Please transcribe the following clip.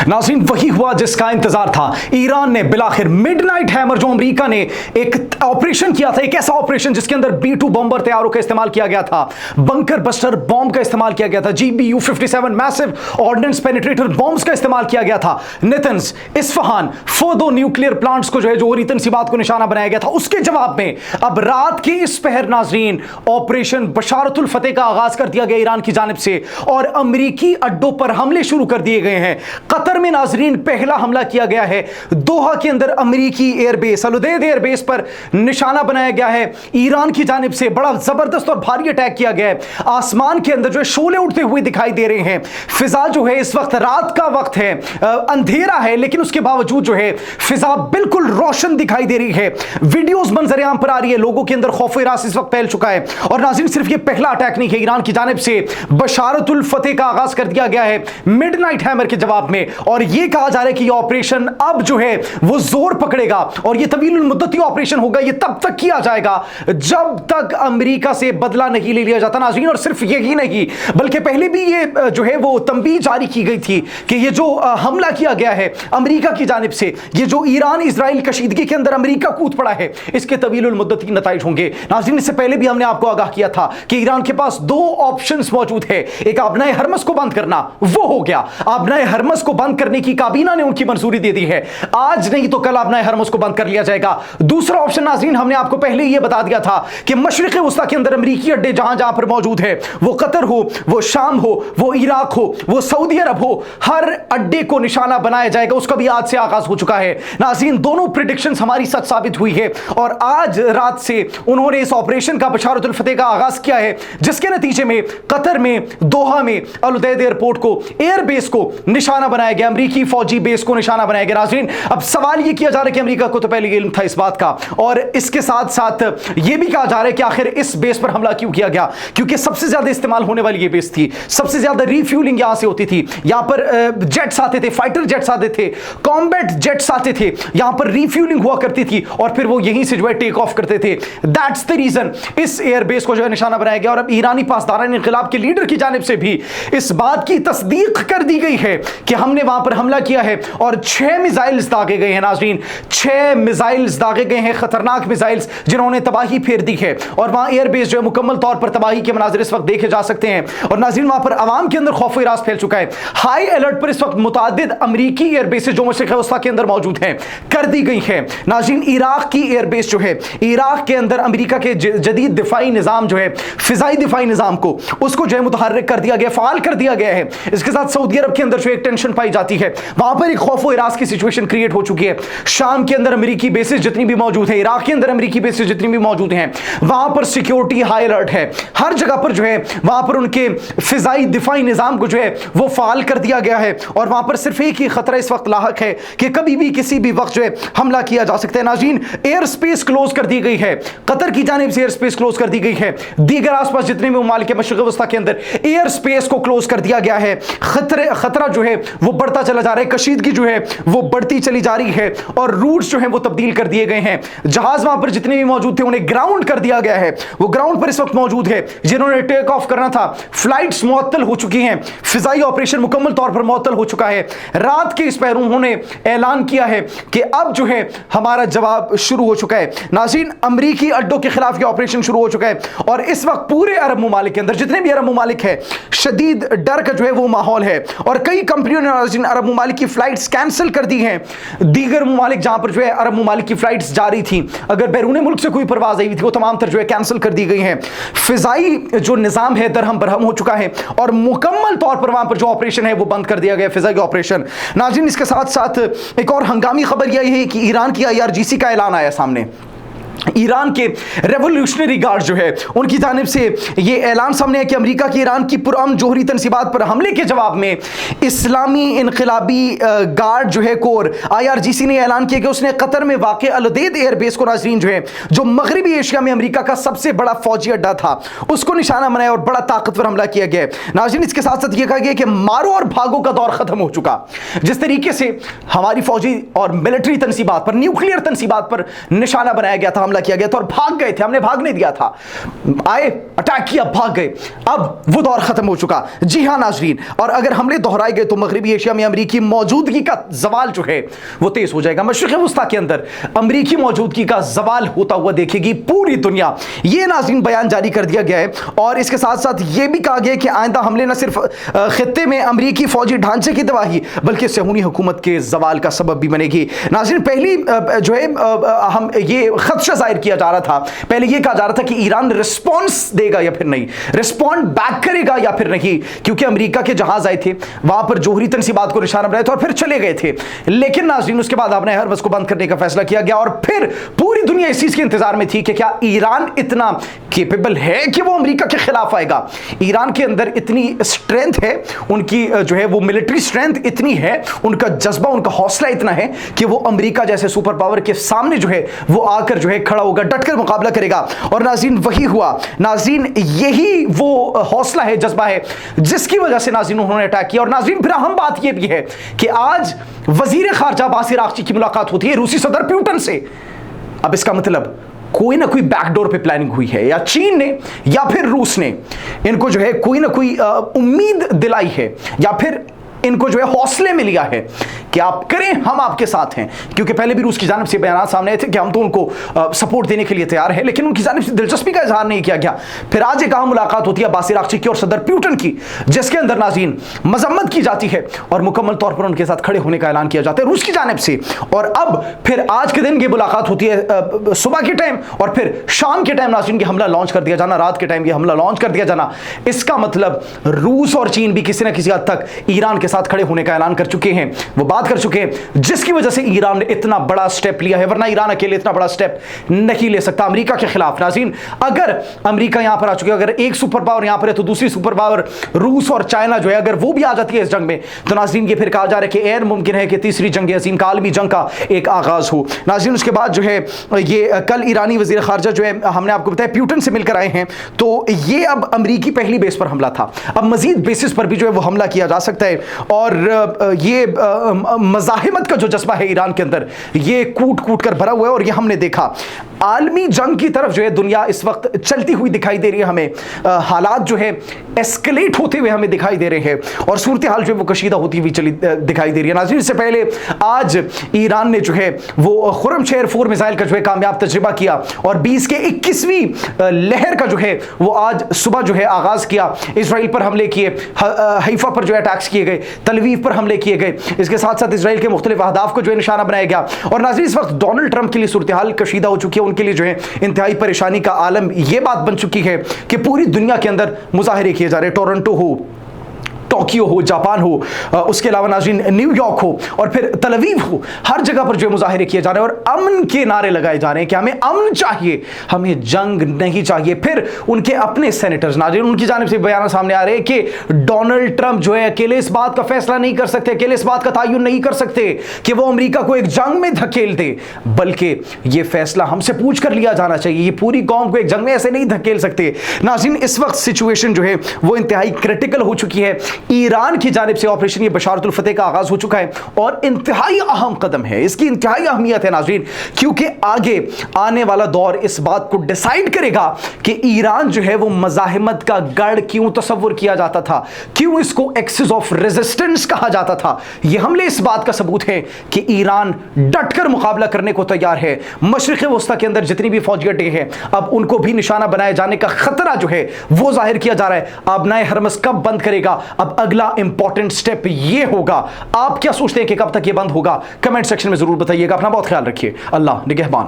नाज़रीन, वही हुआ जिसका इंतजार था। ईरान ने बिलाखिर मिडनाइट हैमर, जो अमेरिका ने एक ऑपरेशन किया था, एक ऐसा ऑपरेशन जिसके अंदर B-2 बॉम्बर तैयारों का इस्तेमाल किया गया था, बंकर बस्टर बॉम्ब का इस्तेमाल किया गया था, GBU-57 massive ordnance penetrator bombs का इस्तेमाल किया गया था, नेतन्स, इस्फहान, फोर्दो न्यूक्लियर प्लांट्स को जो है जोहरी तंसीबात को निशाना बनाया गया था। उसके जवाब में अब रात के इस पहर नाज़रीन ऑपरेशन बशारतुल फतेह का आगाज कर दिया गया ईरान की जानिब से और अमेरिकी अड्डों पर हमले शुरू कर दिए गए हैं। कतर में नाज़रीन पहला हमला किया गया है, दोहा के अंदर अमेरिकी एयरबेस अल-उदैद एयरबेस पर निशाना बनाया गया है। ईरान की जानिब से बड़ा जबरदस्त और भारी अटैक किया गया है। आसमान के अंदर जो है शोले उड़ते हुए दिखाई दे रहे हैं। फिजा जो है इस वक्त रात का वक्त है, अंधेरा है, लेकिन उसके बावजूद जो है फिजा बिल्कुल रोशन दिखाई दे रही है। वीडियोस मंजर आम पर आ रही है, लोगों के अंदर खौफ इरास इस वक्त फैल चुका है। और नाज़रीन, सिर्फ ये पहला अटैक नहीं है, ईरान की जानिब से बशारतुल फतेह का आगाज कर दिया गया है मिडनाइट हैमर के जवाब में। और ये कहा जा रहा है कि ये ऑपरेशन अब जो है वो जोर पकड़ेगा और ये तवील मुद्दती ऑपरेशन होगा। ये तब तक किया जाएगा जब तक अमेरिका से बदला नहीं ले लिया जाता नाज़रीन। और सिर्फ यही नहीं, बल्कि पहले भी ये जो है वो तंबीह जारी की गई थी कि ये जो हमला किया गया है अमेरिका की जानिब से, ये जो ईरान इजराइल कशीदगी के अंदर अमेरिका कूद पड़ा है, इसके तवील मुद्दती नताइज होंगे। नाज़रीन, इससे पहले भी हमने आपको आगाह किया था कि ईरान के पास दो ऑप्शंस मौजूद है। एक आबनाए हरमस को बंद करना, वो हो गया। आबनाए हरमस को बंद करने की काबीना ने उनकी मंजूरी दे दी है, आज नहीं तो कल आबनाए हरमस को बंद कर लिया जाएगा। दूसरा ऑप्शन नाज़रीन, हमने आपको पहले ही ये बता दिया था कि मशरिक़ वस्ता के अंदर अमेरिकी अड्डे जहां जहां पर मौजूद है, वो कतर हो, वो शाम हो, वो इराक हो, वो सऊदी अरब हो, हर अड्डे को निशाना बनाया जाएगा। उसका भी आज से आगाज हो चुका है। नाज़रीन, दोनों प्रेडिक्शंस हमारी सच साबित हुई है और आज रात से उन्होंने इस ऑपरेशन का बशारतुल फतेह का आगाज किया है, जिसके नतीजे में कतर में दोहा में अल-उदैद एयरपोर्ट को, एयरबेस को निशाना बनाया गया, अमेरिकी फौजी बेस को निशाना बनाया गया। नाज़रीन, अब सवाल ये किया जा रहा है कि अमेरिका को तो पहले इल्म था इस बात का, और इसके साथ साथ ये भी कहा जा रहा है कि आखिर इस बेस पर हमला क्यों किया गया, क्योंकि सबसे ज्यादा इस्तेमाल होने वाली ये बेस थी, सबसे ज्यादा रिफ्यूलिंग यहां से होती थी। यहां पर जेट्स आते थे, फाइटर जेट्स आते थे, कॉम्बैट जेट्स आते थे, यहां पर रिफ्यूलिंग हुआ करती थी और फिर वो यहीं से जो है टेक ऑफ करते थे। दैट्स द रीजन इस एयरबेस को जो है निशाना बनाया गया। और अब ईरानी पासदारान इन्क़िलाब के लीडर की जानिब से भी इस बात की तस्दीक कर दी गई है कि हमने वहां पर हमला किया है और 6 मिसाइल्स दागे गए हैं। नाज़रीन, 6 मिसाइल्स दागे गए हैं, खतरनाक मिसाइल्स जिन्होंने तबाही फेर दी है और वहां एयरबेस जो है मुकम्मल तौर पर तबाही के मनाज़िर इस वक्त देखे जा सकते हैं। और नाज़रीन, वहां पर अवाम के अंदर खौफ इरास फैल चुका है। हाई अलर्ट पर इस वक्त मुतादिद अमरीकी एयरबेस जो मशरिक़ वस्ता के अंदर मौजूद हैं कर दी गई है। नाज़रीन, इराक की एयरबेस जो है, इराक के अंदर अमेरिका के जदीद दिफाई निज़ाम जो है, फिजाई दिफाई निज़ाम को, उसको जो है मुतहर्रिक कर दिया गया, फ़ाल कर दिया गया है। इसके साथ सऊदी अरब के अंदर जो एक टेंशन पाई जाती है, वहां पर एक खौफ व इरास की सिचुएशन क्रिएट हो चुकी है। शाम के अंदर अमेरिकी बेसिस जितनी भी मौजूद है, इराक के अंदर अमेरिकी बेसिस जितनी भी मौजूद हैं, वहां पर सिक्योरिटी हाई अलर्ट है। हर जगह पर जो है वहां पर उनके फिजाई दिफाई निज़ाम को जो है वो फ़ाल कर दिया गया है और वहां पर सिर्फ एक ही खतरा इस वक्त लाहक है कि कभी भी किसी भी वक्त जो है हमला किया जा सकता है। नाज़रीन, एयर स्पेस क्लोज कर दी गई है, कतर की जानिब से एयर स्पेस क्लोज कर दी गई है, दीगर आसपास जितने भी ममालिक मशरिक़ वस्ता के अंदर एयर स्पेस को क्लोज कर दिया गया है। खतरा जो है वो बढ़ता चला जा रहा है, कशीदगी जो है वो बढ़ती चली जा रही है और रूट्स जो है वो तब्दील कर दिए गए हैं। जहाज वहां पर जितने भी मौजूद थे उन्हें ग्राउंड कर दिया गया है, वो ग्राउंड पर इस वक्त मौजूद है। जिन्होंने टेक ऑफ करना था, फ्लाइट्स मुअत्तल हो चुकी हैं, फिजाई ऑपरेशन मुकम्मल तौर पर मुअत्तल हो चुका है। रात के इस पहर उन्होंने ऐलान किया है कि अब जो है हमारा जवाब शुरू हो चुका है। नाज़रीन, अमरीकी अड्डों के खिलाफ ये ऑपरेशन शुरू हो चुका है और इस वक्त पूरे अरब ममालिक के अंदर जितने भी अरब ममालिक है, शदीद डर का जो है वो माहौल है और कई कंपनियों ने अरब ममालिक की फ्लाइट्स कैंसिल कर दी हैं। दीगर ममालिक जहां पर जो है अरब ममालिक की फ्लाइट्स जारी थी, अगर बैरून मुल्क से कोई परवाज आई हुई थी, वो तमाम तर जो है कैंसिल कर दी गई हैं। फिजाई जो निज़ाम है दरहम बरहम हो चुका है और मुकम्मल तौर पर वहां पर जो ऑपरेशन है वो बंद कर दिया गया, फिजाई ऑपरेशन। नाज़रीन, इसके साथ साथ एक और हंगामी खबर यह है कि ईरान की IRGC का ऐलान आया सामने। ईरान के रेवोल्यूशनरी गार्ड जो है उनकी जानिब से ये ऐलान सामने है कि अमेरिका की ईरान की पुरअमन जोहरी तनसीबात पर हमले के जवाब में इस्लामी इनकलाबी गार्ड जो है कोर IRGC ने ऐलान किया कि उसने कतर में वाक़ अल-उदैद एयरबेस को नाज़रीन जो है जो मगरबी एशिया में अमेरिका का सबसे बड़ा फौजी अड्डा था उसको निशाना बनाया और बड़ा ताकतवर हमला किया गया है। नाज़रीन, इसके साथ साथ ये कहा गया कि मारो और भागो का दौर खत्म हो चुका। जिस तरीके से हमारी फौजी और मिलिट्री तनसीबात पर, न्यूक्लियर तनसीबात पर निशाना बनाया गया था, حملہ کیا گیا تھا اور بھاگ گئے تھے, ہم نے بھاگ نہیں دیا تھا, آئے اٹیک کیا بھاگ گئے, اب وہ دور ختم ہو چکا. جی ہاں ناظرین, اور اگر حملے دہرائے گئے تو مغربی ایشیا میں امریکی موجودگی کا زوال جو ہے وہ تیز ہو جائے گا. مشرق وسطیٰ کے اندر امریکی موجودگی کا زوال ہوتا ہوا دیکھے گی پوری دنیا. یہ ناظرین بیان جاری کر دیا گیا ہے, اور اس کے ساتھ ساتھ یہ بھی کہا گیا کہ آئندہ حملے نہ صرف خطے میں امریکی فوجی ڈھانچے کی تباہی بلکہ صہیونی حکومت کے زوال کا سبب بھی بنے گی. ناظرین پہلی جو ہے ہم یہ خدشہ ظاہر کیا جا رہا تھا, پہلے یہ کہا جا رہا تھا کہ ایران رسپانس دے گا یا پھر نہیں, رسپونڈ بیک کرے گا یا پھر نہیں, کیونکہ امریکہ کے جہاز آئے تھے وہاں پر جوہری تنصیبات کو نشانہ بنائے تھے اور پھر چلے گئے تھے. لیکن ناظرین اس کے بعد آپ نے ہرمز کو بند کرنے کا فیصلہ کیا گیا, اور پھر پوری دنیا اس چیز کے انتظار میں تھی کہ کیا ایران اتنا کیپیبل ہے کہ وہ امریکہ کے خلاف آئے گا. ایران کے اندر اتنی اسٹرینتھ ہے, ان کی جو ہے وہ ملٹری اسٹرینتھ اتنی ہے, ان کا جذبہ ان کا حوصلہ اتنا ہے کہ وہ امریکہ جیسے سپر پاور کے سامنے جو ہے وہ آ کر جو ہے کھڑا ہوگا, ڈٹ کر مقابلہ کرے گا. اور ناظرین وہی ہوا. ناظرین یہی وہ حوصلہ ہے, جذبہ ہے جس کی وجہ سے ناظرین انہوں نے اٹیک کیا. اور ناظرین پھر اہم بات یہ بھی ہے کہ آج وزیر خارجہ عباس عراقچی کی ملاقات ہوتی ہے روسی صدر پیوٹن سے. اب اس کا مطلب کوئی نہ کوئی بیک ڈور پہ پلاننگ ہوئی ہے, یا چین نے یا پھر روس نے ان کو جو ہے کوئی نہ کوئی امید دلائی ہے, یا پھر ان کو جو ہے حوصلے میں لیا ہے کہ آپ کریں, ہم آپ کے ساتھ ہیں. کیونکہ پہلے بھی روس کی جانب سے بیانات سامنے آئے تھے کہ ہم تو ان کو سپورٹ دینے کے لیے تیار ہیں, لیکن ان کی جانب سے دلچسپی کا اظہار نہیں کیا گیا. پھر آج ایک اہم ملاقات ہوتی ہے عباس عراقچی کی اور صدر پیوٹن کی, جس کے اندر ناظرین مذمت کی جاتی ہے اور مکمل طور پر ان کے ساتھ کھڑے ہونے کا اعلان کیا جاتا ہے روس کی جانب سے. اور اب پھر آج کے دن یہ ملاقات ہوتی ہے صبح کے ٹائم, اور پھر شام کے ٹائم ناظرین یہ حملہ لانچ کر دیا جانا, رات کے ٹائم یہ حملہ لانچ کر دیا جانا. اس کا مطلب روس اور چین بھی کسی نہ کسی حد تک ایران کے ساتھ کھڑے ہونے کا اعلان کر چکے ہیں, وہ بات کر چکے ہیں, جس کی وجہ سے ایران نے اتنا بڑا سٹیپ لیا ہے. ورنہ ایران اکیلے اتنا بڑا سٹیپ نہیں لے سکتا امریکہ کے خلاف. ناظرین اگر امریکہ یہاں پر آ چکے, اگر ایک سپر پاور یہاں پر ہے تو دوسری سپر پاور روس اور چائنا جو ہے اگر وہ بھی آ جاتی ہے اس جنگ میں, تو ناظرین یہ پھر کہا جا رہا ہے کہ ایر ممکن ہے کہ تیسری جنگ عظیم کا عالمی جنگ کا ایک آغاز ہو. ناظرین اس کے بعد جو ہے یہ کل ایرانی وزیر خارجہ جو ہے ہم نے آپ کو بتایا پیوٹن سے مل کر آئے ہیں, تو یہ اب امریکی پہلی بیس پر حملہ تھا, اب مزید بیسز پر بھی جو ہے وہ حملہ کیا جا سکتا ہے. اور یہ مزاحمت کا جو جذبہ ہے ایران کے اندر یہ کوٹ کوٹ کر بھرا ہوا ہے. اور یہ ہم نے دیکھا عالمی جنگ کی طرف جو ہے دنیا اس وقت چلتی ہوئی دکھائی دے رہی ہے, ہمیں حالات جو ہے ایسکلیٹ ہوتے ہوئے ہمیں دکھائی دے رہے ہیں, اور صورتحال جو ہے وہ کشیدہ ہوتی ہوئی چلی دکھائی دے رہی ہے. ناظرین اس سے پہلے آج ایران نے جو ہے وہ خرم شہر 4 میزائل کا جو ہے کامیاب تجربہ کیا, اور 20 کے 21ویں لہر کا جو ہے وہ آج صبح جو ہے آغاز کیا. اسرائیل پر حملے کیے, حیفا پر جو ہے اٹیکس کیے گئے, تلویف پر حملے کیے گئے, اس کے ساتھ ساتھ اسرائیل کے مختلف اہداف کو جو ہے نشانہ بنایا گیا. اور ناظرین اس وقت ڈونلڈ ٹرمپ کے لیے صورتحال کشیدہ ہو چکی ہے, ان کے لیے جو ہے انتہائی پریشانی کا عالم یہ بات بن چکی ہے کہ پوری دنیا کے اندر مظاہرے کیے جا رہے, ٹورنٹو ہو, ٹوکیو ہو, جاپان ہو, اس کے علاوہ ناظرین نیو یارک ہو, اور پھر تل اویو ہو, ہر جگہ پر جو ہے مظاہرے کیے جا رہے ہیں اور امن کے نعرے لگائے جا رہے ہیں کہ ہمیں امن چاہیے, ہمیں جنگ نہیں چاہیے. پھر ان کے اپنے سینیٹرز ناظرین ان کی جانب سے بیانات سامنے آ رہے ہیں کہ ڈونلڈ ٹرمپ جو ہے اکیلے اس بات کا فیصلہ نہیں کر سکتے, اکیلے اس بات کا تعین نہیں کر سکتے کہ وہ امریکہ کو ایک جنگ میں دھکیل دے, بلکہ یہ فیصلہ ہم سے پوچھ کر لیا جانا چاہیے. یہ پوری قوم کو ایک جنگ میں ایسے نہیں دھکیل سکتے. ناظرین اس وقت سچویشن جو ہے وہ انتہائی کریٹیکل ہو چکی ہے. ایران کی جانب سے آپریشن یہ بشارت الفتح کا آغاز ہو چکا ہے, اور انتہائی اہم قدم ہے, اس کی انتہائی اہمیت ہے ناظرین, کیونکہ آگے آنے والا دور اس بات کو ڈیسائیڈ کرے گا کہ ایران جو ہے وہ مزاحمت کا گڑھ کیوں تصور کیا جاتا تھا, کیوں اس کو ایکسس آف ریزسٹنس کہا جاتا تھا. یہ حملے اس بات کا ثبوت ہے کہ ایران ڈٹ کر مقابلہ کرنے کو تیار ہے. مشرق وسطیٰ کے اندر جتنی بھی فوجی اڈے ہیں اب ان کو بھی نشانہ بنائے جانے کا خطرہ جو ہے وہ ظاہر کیا جا رہا ہے. اب نئے ہرمز کب بند کرے گا, اب اگلا امپورٹنٹ سٹیپ یہ ہوگا. آپ کیا سوچتے ہیں کہ کب تک یہ بند ہوگا؟ کمنٹ سیکشن میں ضرور بتائیے گا. اپنا بہت خیال رکھیے. اللہ نگہبان.